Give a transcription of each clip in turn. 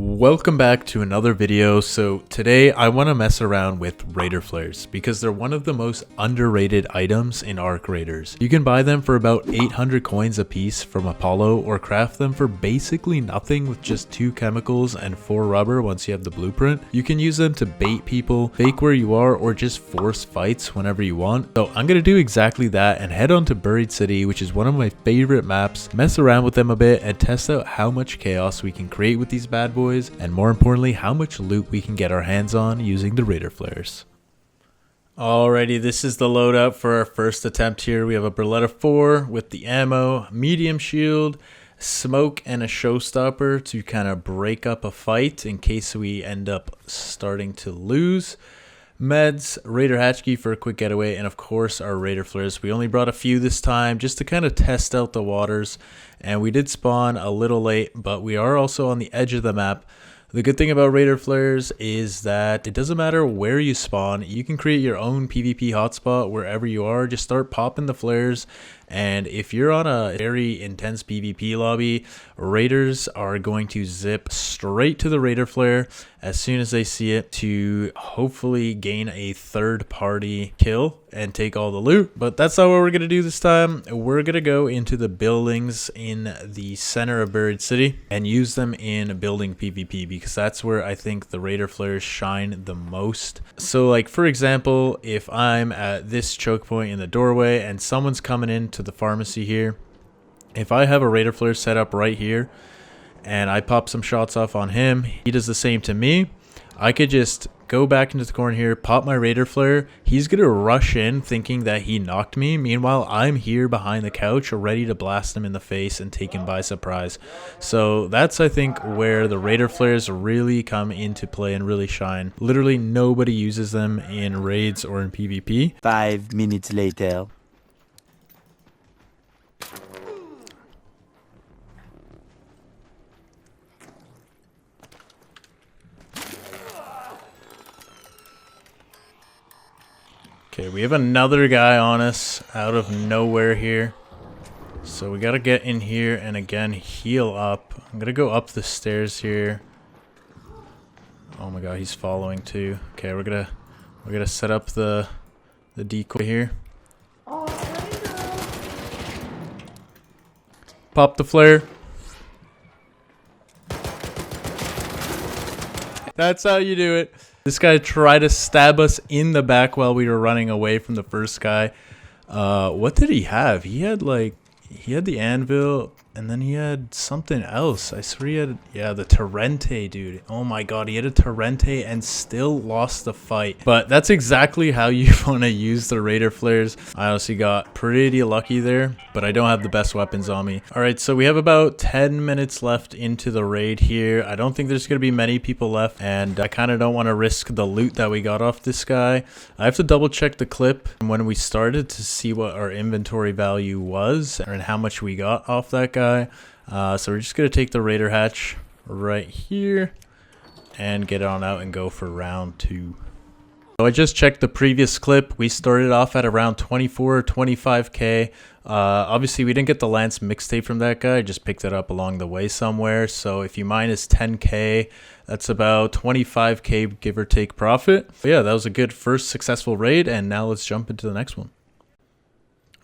Welcome back to another video. So today I want to mess around with raider flares because they're one of the most underrated items in Arc Raiders. You can buy them for about 800 coins a piece from Apollo or craft them for basically nothing with just 2 chemicals and 4 rubber once you have the blueprint. You can use them to bait people, fake where you are, or just force fights whenever you want. So I'm going to do exactly that and head on to Buried City, which is one of my favorite maps, mess around with them a bit and test out how much chaos we can create with these bad boys, and more importantly, how much loot we can get our hands on using the raider flares. Alrighty, this is the loadout for our first attempt here. We have a Beretta 4 with the ammo, medium shield, smoke, and a showstopper to kind of break up a fight in case we end up starting to lose. Meds, raider hatchkey for a quick getaway, and of course our raider flares. We only brought a few this time just to kind of test out the waters, and we did spawn a little late, but we are also on the edge of the map. The good thing about raider flares is that it doesn't matter where you spawn. You can create your own PvP hotspot wherever you are. Just start popping the flares, and if you're on a very intense PvP lobby, raiders are going to zip straight to the raider flare as soon as they see it to hopefully gain a third party kill and take all the loot. But that's not what we're going to do this time. We're going to go into the buildings in the center of Buried City and use them in building PvP because that's where I think the raider flares shine the most. So like for example, if I'm at this choke point in the doorway and someone's coming into the pharmacy here, if I have a raider flare set up right here and I pop some shots off on him, he does the same to me, I could just go back into the corner here, pop my raider flare, he's gonna rush in thinking that he knocked me. Meanwhile, I'm here behind the couch ready to blast him in the face and take him by surprise. So that's, I think, where the raider flares really come into play and really shine. Literally nobody uses them in raids or in PvP. 5 minutes later. Okay, we have another guy on us out of nowhere here. So we gotta get in here and again heal up. I'm gonna go up the stairs here. Oh my god, he's following too. Okay, we're gonna set up the decoy here. Pop the flare. That's how you do it. This guy tried to stab us in the back while we were running away from the first guy. What did he have? He had the anvil and then he had something else. I swear he had, yeah, the Torrente, dude. Oh my god, he had a Torrente and still lost the fight. But that's exactly how you want to use the raider flares. I honestly got pretty lucky there, but I don't have the best weapons on me. Alright, so we have about 10 minutes left into the raid here. I don't think there's going to be many people left, and I kind of don't want to risk the loot that we got off this guy. I have to double check the clip when we started to see what our inventory value was and how much we got off that guy. So we're just going to take the raider hatch right here and get on out and go for round 2. So I just checked the previous clip. We started off at around 24 or 25k. Obviously we didn't get the Lance mixtape from that guy. I just picked it up along the way somewhere. So if you minus 10k, that's about 25k give or take profit. But yeah, that was a good first successful raid, and now let's jump into the next one.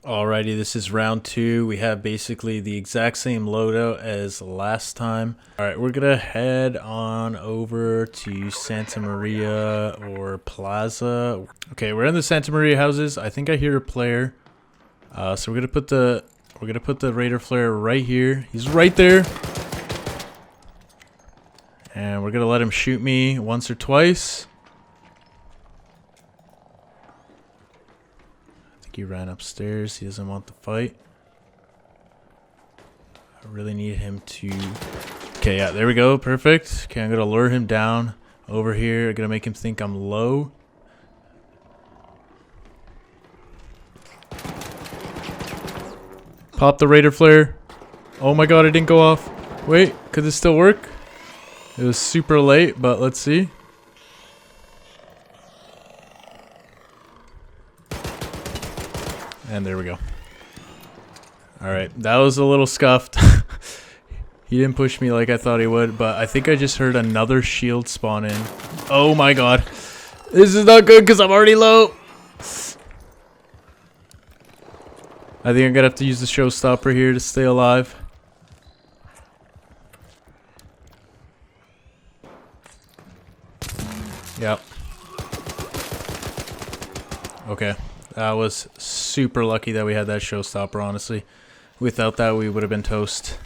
Alrighty, this is round 2. We have basically the exact same loadout as last time. Alright, we're gonna head on over to Santa Maria or Plaza. Okay, we're in the Santa Maria houses. I think I hear a player. So we're gonna put the raider flare right here. He's right there. And we're gonna let him shoot me once or twice. He ran upstairs. He doesn't want the fight. I really need him to... Okay, yeah, there we go. Perfect. Okay, I'm going to lure him down over here. I'm going to make him think I'm low. Pop the raider flare. Oh my god, it didn't go off. Wait, could this still work? It was super late, but let's see. And there we go. Alright, that was a little scuffed. He didn't push me like I thought he would, but I think I just heard another shield spawn in. Oh my god. This is not good because I'm already low. I think I'm gonna have to use the showstopper here to stay alive. Yep. Okay. That was super lucky that we had that showstopper, honestly. Without that, we would have been toast.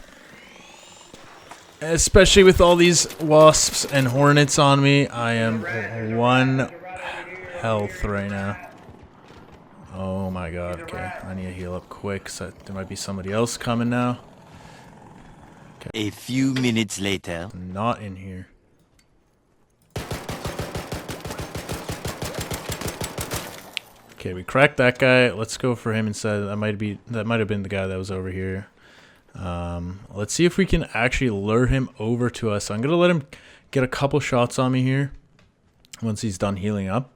Especially with all these wasps and hornets on me. I am 1 health right now. Oh my god, okay. I need to heal up quick, so there might be somebody else coming now. Okay. A few minutes later. Not in here. Okay, we cracked that guy. Let's go for him instead. That might have been the guy that was over here. Let's see if we can actually lure him over to us. So I'm gonna let him get a couple shots on me here once he's done healing up.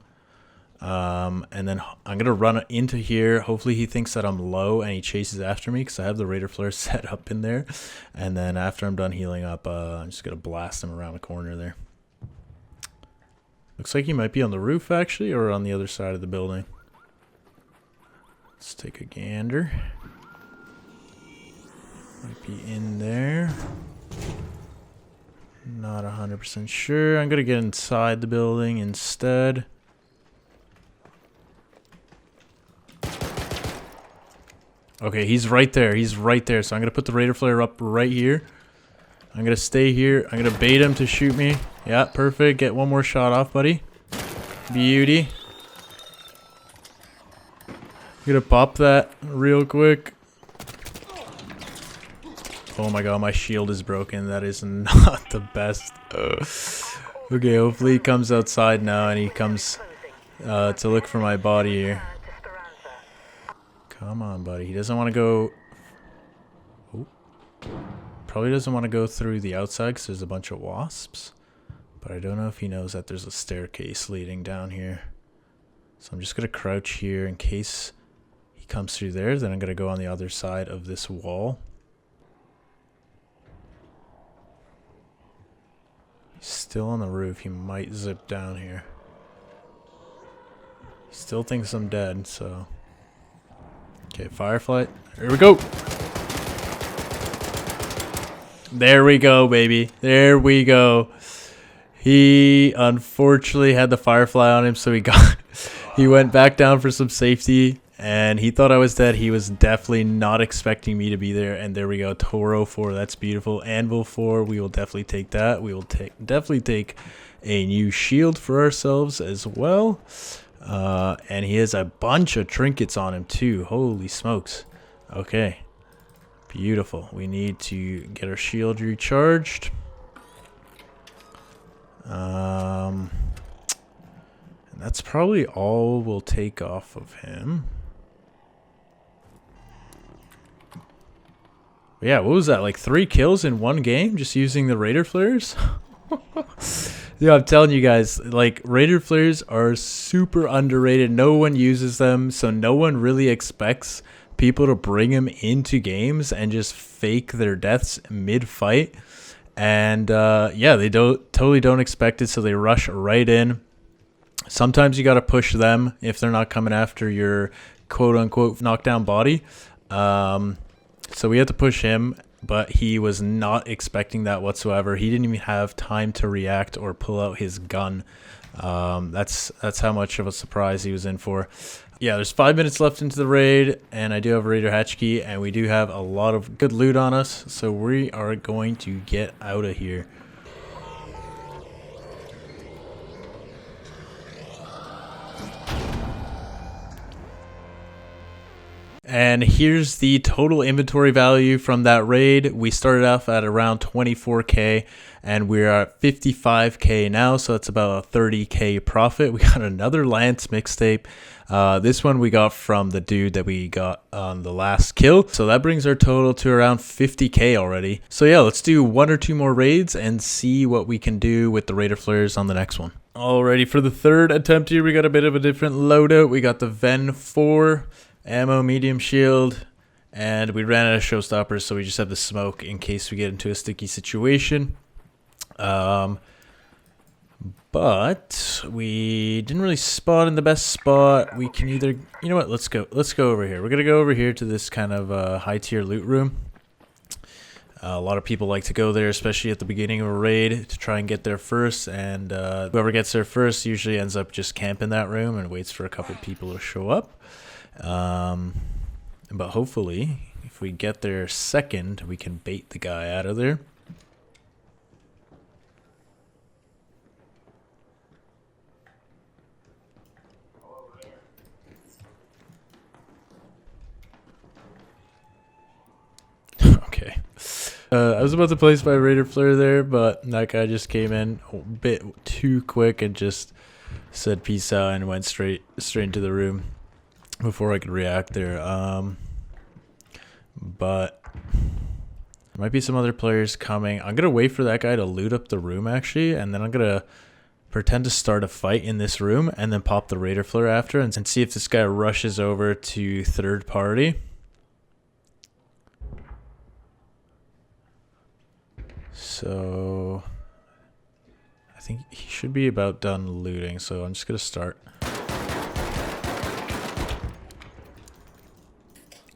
And then I'm gonna run into here. Hopefully he thinks that I'm low and he chases after me because I have the raider flare set up in there. And then after I'm done healing up, I'm just gonna blast him around the corner there. Looks like he might be on the roof actually, or on the other side of the building. Let's take a gander. Might be in there. Not 100% sure. I'm gonna get inside the building instead. Okay, he's right there. He's right there. So I'm gonna put the raider flare up right here. I'm gonna stay here. I'm gonna bait him to shoot me. Yeah, perfect. Get one more shot off, buddy. Beauty. I'm gonna pop that real quick. Oh my god, my shield is broken. That is not the best. Okay, hopefully he comes outside now and he comes to look for my body here. Come on, buddy. He doesn't want to go... Oh. Probably doesn't want to go through the outside because there's a bunch of wasps. But I don't know if he knows that there's a staircase leading down here. So I'm just going to crouch here in case he comes through there. Then I'm going to go on the other side of this wall. He's still on the roof. He might zip down here. He still thinks I'm dead, so... Okay, firefly. Here we go. There we go, baby. There we go. He unfortunately had the firefly on him, so he went back down for some safety, and he thought I was dead. He was definitely not expecting me to be there, and there we go. Toro 4, that's beautiful. Anvil 4, we will definitely take that. We will definitely take a new shield for ourselves as well. And he has a bunch of trinkets on him too. Holy smokes. Okay. Beautiful. We need to get our shield recharged. And that's probably all we'll take off of him. Yeah, what was that? Like 3 kills in one game just using the raider flares? Yeah, I'm telling you guys, like, raider flares are super underrated. No one uses them, so no one really expects people to bring them into games and just fake their deaths mid-fight. And yeah, they totally don't expect it, so they rush right in. Sometimes you got to push them if they're not coming after your quote-unquote knockdown body. So we had to push him. But he was not expecting that whatsoever. He didn't even have time to react or pull out his gun. That's how much of a surprise he was in for. Yeah, there's 5 minutes left into the raid, and I do have a raider hatch key, and we do have a lot of good loot on us. So we are going to get out of here. And here's the total inventory value from that raid. We started off at around 24k and we're at 55k now, so it's about a 30k profit. We got another Lance mixtape. This one we got from the dude that we got on the last kill. So that brings our total to around 50k already. So yeah, let's do 1 or 2 more raids and see what we can do with the raider flares on the next one. Alrighty, for the third attempt here, we got a bit of a different loadout. We got the Ven 4. Ammo, medium shield, And we ran out of showstoppers, so we just have the smoke in case we get into a sticky situation. But we didn't really spawn in the best spot. We can either, you know what, let's go over here. We're gonna go over here to this kind of high tier loot room. A lot of people like to go there, especially at the beginning of a raid, to try and get there first, and whoever gets there first usually ends up just camping that room and waits for a couple people to show up. But hopefully, if we get there second, we can bait the guy out of there. Okay. I was about to place my raider flare there, but that guy just came in a bit too quick and just said peace out and went straight into the room before I could react there. But there might be some other players coming. I'm gonna wait for that guy to loot up the room actually, and then I'm gonna pretend to start a fight in this room and then pop the raider flare after and see if this guy rushes over to third party. So I think he should be about done looting, so I'm just gonna start.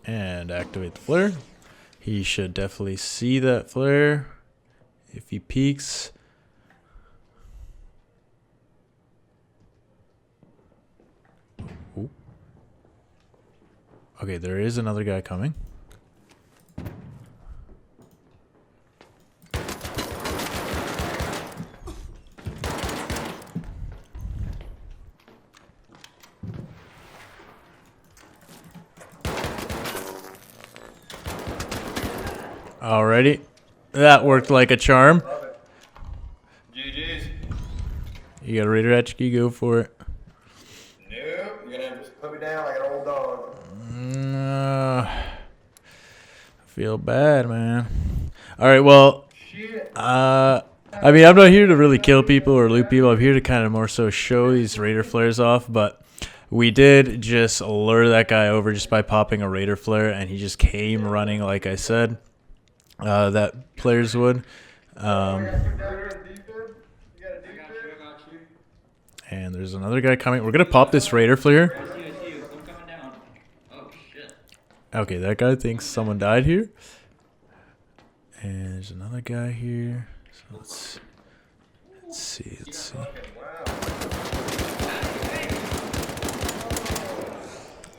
And activate the flare. He should definitely see that flare if he peeks. Ooh. Okay, there is another guy coming. Alrighty, that worked like a charm. GG's. You got a raider hatch key, go for it. Nope, you're gonna have to just put me down like an old dog. I feel bad, man. Alright, well, I mean, I'm not here to really kill people or loot people. I'm here to kind of more so show these raider flares off, but we did just lure that guy over just by popping a raider flare, and he just came running like I said. That players would. And there's another guy coming. We're gonna pop this raider flare. Okay, that guy thinks someone died here. And there's another guy here. So let's see.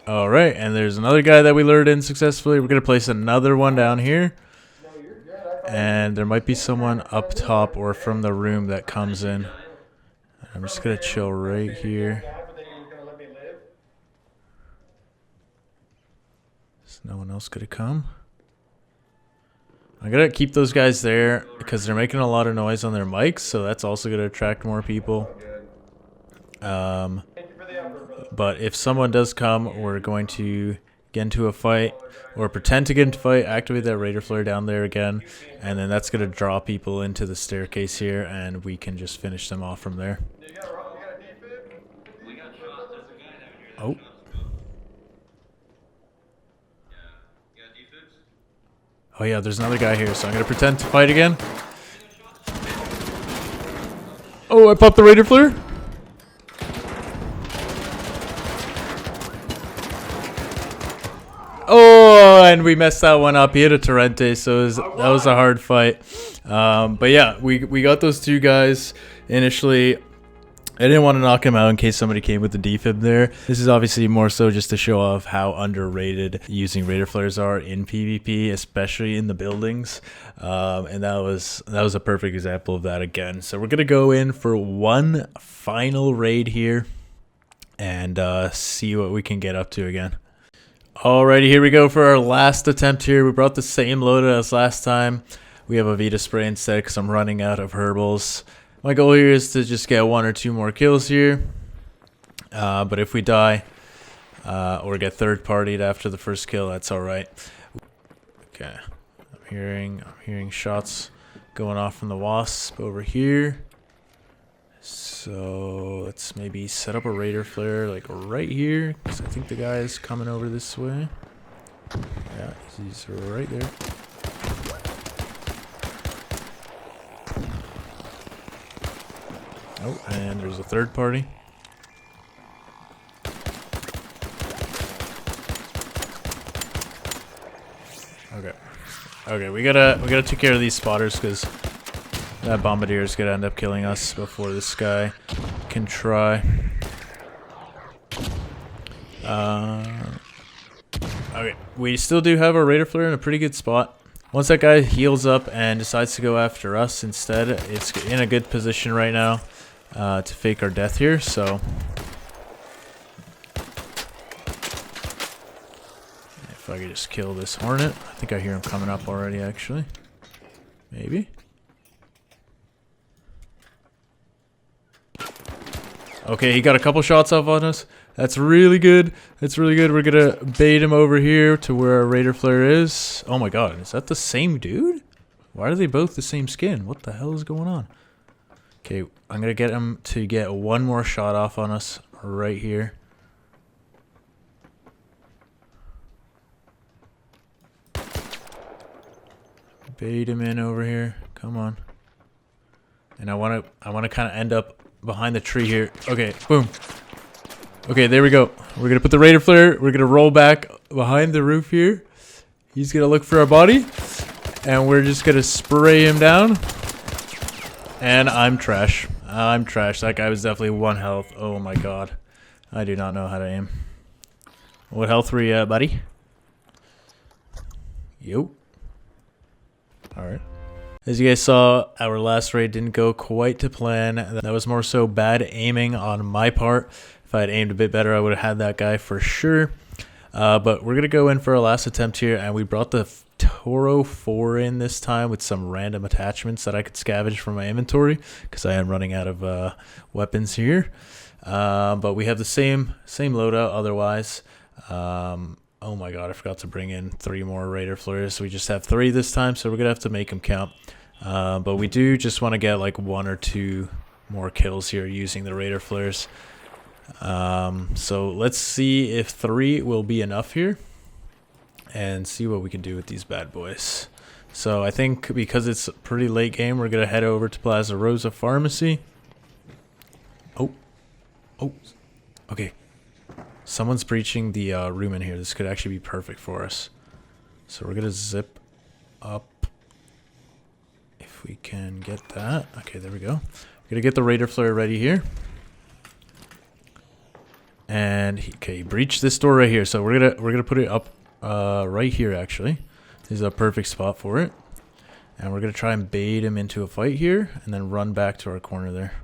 All right, and there's another guy that we lured in successfully. We're gonna place another one down here. And there might be someone up top or from the room that comes in. I'm just gonna chill right here. Is no one else gonna come? I'm gonna keep those guys there because they're making a lot of noise on their mics, so that's also gonna attract more people. But if someone does come, we're going to get into a fight or pretend to get into a fight, activate that raider flare down there again, and then that's going to draw people into the staircase here, and we can just finish them off from there. Oh. Oh yeah, there's another guy here, so I'm going to pretend to fight again. Oh, I popped the raider flare. Oh, and we messed that one up. He hit a Torrente, so that was a hard fight. But yeah, we got those two guys initially. I didn't want to knock him out in case somebody came with the defib there. This is obviously more so just to show off how underrated using raider flares are in PvP, especially in the buildings. And that was a perfect example of that again. So we're gonna go in for one final raid here and see what we can get up to again. Alrighty, here we go for our last attempt here. We brought the same loadout as last time. We have a Vita spray instead because I'm running out of herbals. My goal here is to just get 1 or 2 more kills here. But if we die or get third partied after the first kill, that's alright. Okay, I'm hearing shots going off from the wasp over here. So let's maybe set up a raider flare like right here, because I think the guy is coming over this way. Yeah, he's right there. Oh, and there's a third party. Okay. Okay, we gotta take care of these spotters because that bombardier is gonna end up killing us before this guy can try. Okay, we still do have our raider flare in a pretty good spot. Once that guy heals up and decides to go after us instead, it's in a good position right now to fake our death here, so... If I could just kill this hornet. I think I hear him coming up already, actually. Maybe? Okay, he got a couple shots off on us. That's really good. That's really good. We're gonna bait him over here to where our raider flare is. Oh my god, is that the same dude? Why are they both the same skin? What the hell is going on? Okay, I'm gonna get him to get one more shot off on us right here. Bait him in over here. Come on. And I wanna kinda end up behind the tree here. Okay, boom. Okay, there we go. We're gonna put the raider flare. We're gonna roll back behind the roof here. He's gonna look for our body. And we're just gonna spray him down. And I'm trash. I'm trash. That guy was definitely 1 health. Oh my god. I do not know how to aim. What health were you at, buddy? Yo. Alright. As you guys saw, our last raid didn't go quite to plan. That was more so bad aiming on my part. If I had aimed a bit better, I would have had that guy for sure. But we're going to go in for our last attempt here, and we brought the Toro 4 in this time with some random attachments that I could scavenge from my inventory because I am running out of weapons here. But we have the same loadout otherwise. Oh my god, I forgot to bring in 3 more raider flares. We just have 3 this time, so we're going to have to make them count. But we do just want to get like 1 or 2 more kills here using the raider flares. So let's see if 3 will be enough here and see what we can do with these bad boys. So I think because it's a pretty late game, we're going to head over to Plaza Rosa Pharmacy. Oh, okay. Someone's breaching the room in here. This could actually be perfect for us. So we're going to zip up if we can get that. Okay, there we go. We're going to get the raider flare ready here. And he breached this door right here. So we're gonna put it up right here actually. This is a perfect spot for it. And we're gonna try and bait him into a fight here and then run back to our corner there.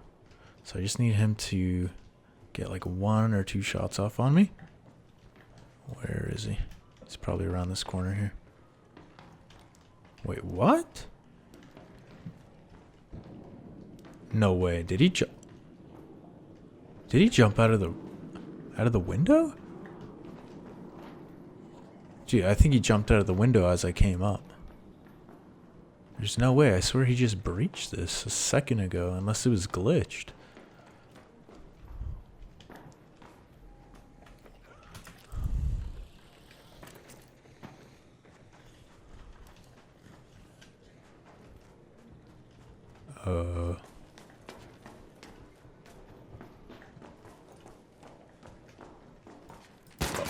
So I just need him to get like 1 or 2 shots off on me. Where is he? He's probably around this corner here. Wait, what? No way. Did he jump out of the window? Gee, I think he jumped out of the window as I came up. There's no way. I swear he just breached this a second ago, unless it was glitched.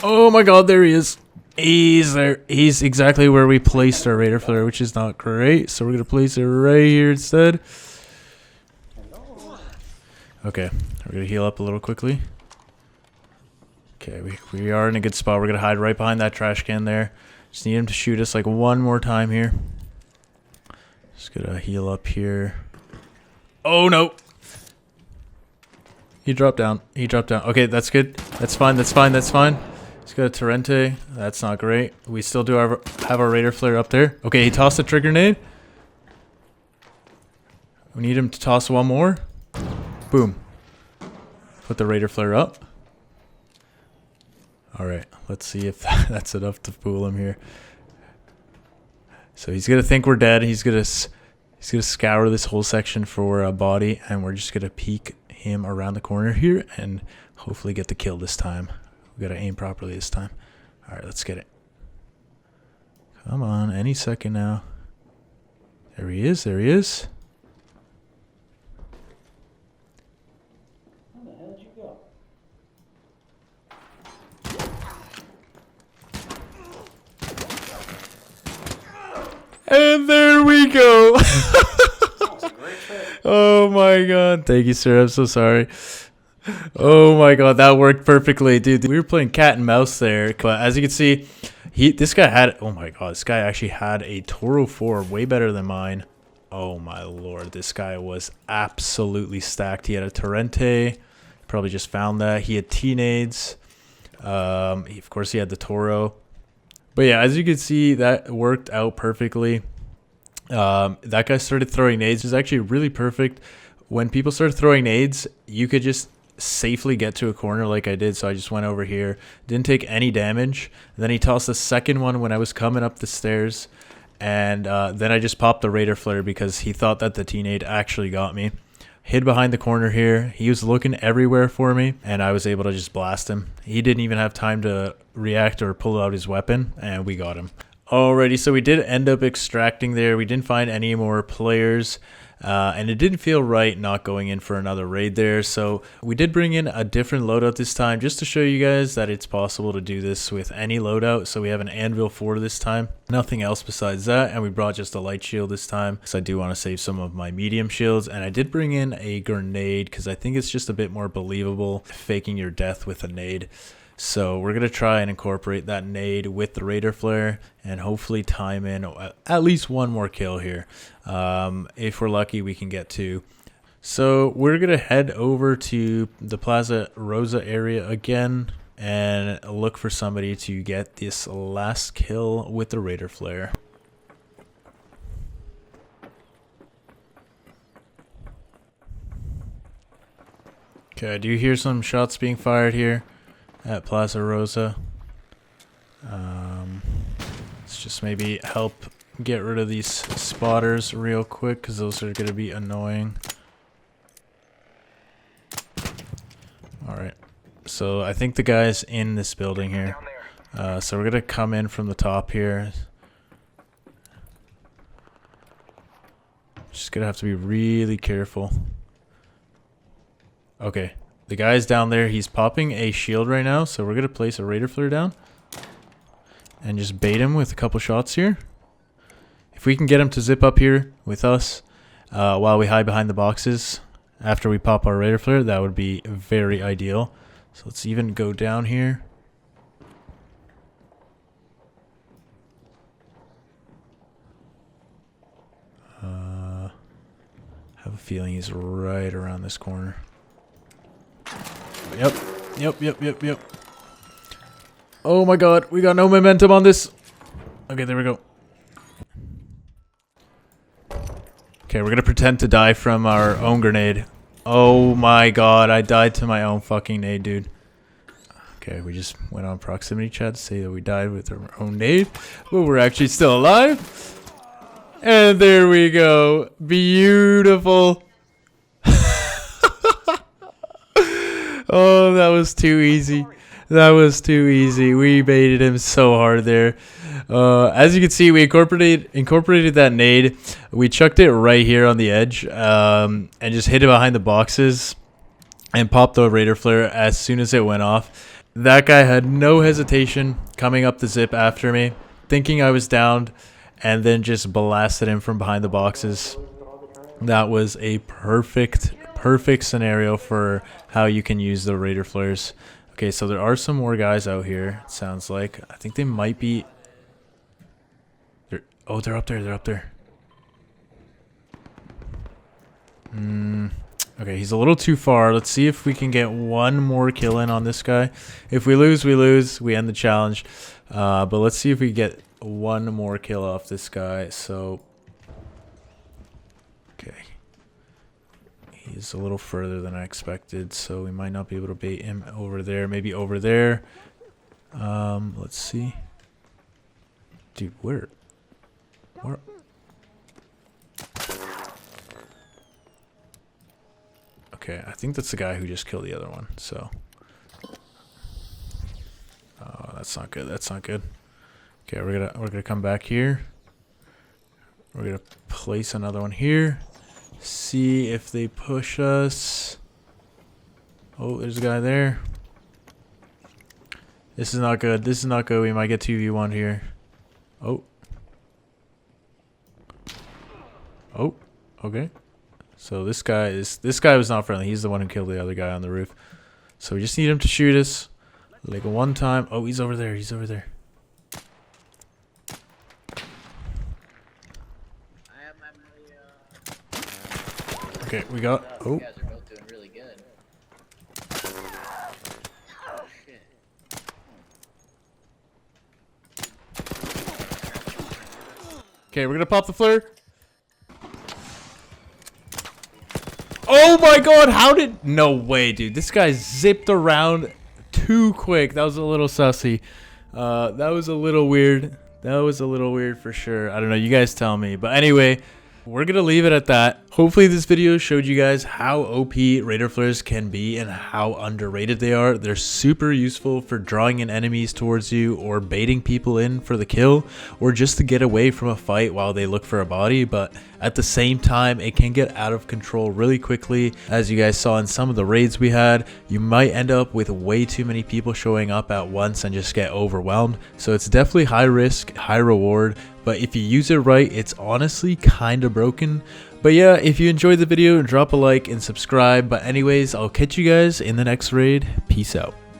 Oh my god, there he is. He's there. He's exactly where we placed our raider flare, which is not great. So we're going to place it right here instead. Okay, we're going to heal up a little quickly. Okay, we are in a good spot. We're going to hide right behind that trash can there. Just need him to shoot us like 1 more time here. Just going to heal up here. Oh no. He dropped down. He dropped down. Okay, that's good. That's fine. That's fine. That's fine. He's got a Torrente. That's not great. We still do have our raider flare up there. Okay, he tossed a trigger nade. We need him to toss 1 more. Boom. Put the raider flare up. Alright, let's see if that's enough to fool him here. So he's going to think we're dead. He's going to scour this whole section for a body, and we're just going to peek him around the corner here and hopefully get the kill this time. We got to aim properly this time. All right, let's get it. Come on, any second now. There he is, there he is. Where the hell did you go? And there we go. That was a great trick. Oh my god. Thank you, sir. I'm so sorry. Oh my god, that worked perfectly, dude. We were playing cat and mouse there, but as you can see, this guy had, oh my god, this guy actually had a Toro 4, way better than mine. Oh my lord, this guy was absolutely stacked. He had a Torrente, probably just found that. He had T-nades. Of course, he had the Toro. But yeah, as you can see, that worked out perfectly. That guy started throwing nades. It was actually really perfect. When people started throwing nades, you could just safely get to a corner like I did. So I just went over here, didn't take any damage. Then he tossed the second one when I was coming up the stairs. And then I just popped the Raider Flare because he thought that the T-nade actually got me. Hid behind the corner here. He was looking everywhere for me, and I was able to just blast him. He didn't even have time to react or pull out his weapon, and we got him. Alrighty, so we did end up extracting there. We didn't find any more players, and it didn't feel right not going in for another raid there. So we did bring in a different loadout this time just to show you guys that it's possible to do this with any loadout. So we have an Anvil 4 this time. Nothing else besides that, and we brought just a light shield this time because I do want to save some of my medium shields. And I did bring in a grenade because I think it's just a bit more believable faking your death with a nade. So we're going to try and incorporate that nade with the Raider Flare and hopefully time in at least one more kill here. If we're lucky, we can get two. So we're going to head over to the Plaza Rosa area again and look for somebody to get this last kill with the Raider Flare. Okay, I do hear some shots being fired here at Plaza Rosa. Let's just maybe help get rid of these spotters real quick because those are going to be annoying. Alright, so I think the guy's in this building here. So we're going to come in from the top here. Just going to have to be really careful. Okay. The guy's down there. He's popping a shield right now, so we're going to place a Raider Flare down and just bait him with a couple shots here. If we can get him to zip up here with us while we hide behind the boxes after we pop our Raider Flare, that would be very ideal. So let's even go down here. I have a feeling he's right around this corner. Yep. Oh my god, we got no momentum on this. Okay, there we go. Okay, we're gonna pretend to die from our own grenade. Oh my god, I died to my own fucking nade, dude. Okay, we just went on proximity chat to say that we died with our own nade, but we're actually still alive. And there we go. Beautiful. Oh, that was too easy. That was too easy. We baited him so hard there. As you can see, we incorporated that nade. We chucked it right here on the edge and just hit it behind the boxes and popped the Raider Flare as soon as it went off. That guy had no hesitation coming up the zip after me, thinking I was downed, and then just blasted him from behind the boxes. That was a perfect scenario for how you can use the Raider Flares. Okay, so there are some more guys out here, it sounds like. I think they might be... Oh, they're up there, Okay, he's a little too far. Let's see if we can get one more kill in on this guy. If we lose, we lose. We end the challenge. But let's see if we get one more kill off this guy. So... Okay. He's a little further than I expected, so we might not be able to bait him over there. Maybe over there. Let's see. Dude, where? Okay, I think that's the guy who just killed the other one, so. Oh, that's not good. Okay, we're gonna come back here. We're gonna place another one here. See if they push us. Oh, there's a guy there. This is not good. This is not good. We might get 2v1 here. Oh. Oh. Okay. So this guy was not friendly. He's the one who killed the other guy on the roof. So we just need him to shoot us like one time. Oh, he's over there. He's over there. Okay, we got. Oh. You guys are both doing really good. Oh, shit. Okay, we're gonna pop the flare. Oh my god, how did... No way, dude. This guy zipped around too quick. That was a little sussy. That was a little weird. That was a little weird for sure. I don't know. You guys tell me. But anyway, we're going to leave it at that. Hopefully this video showed you guys how OP Raider Flares can be and how underrated they are. They're super useful for drawing in enemies towards you or baiting people in for the kill or just to get away from a fight while they look for a body. But at the same time, it can get out of control really quickly. As you guys saw in some of the raids we had, you might end up with way too many people showing up at once and just get overwhelmed. So it's definitely high risk, high reward. But if you use it right, it's honestly kind of broken. But yeah, if you enjoyed the video, drop a like and subscribe. But anyways, I'll catch you guys in the next raid. Peace out.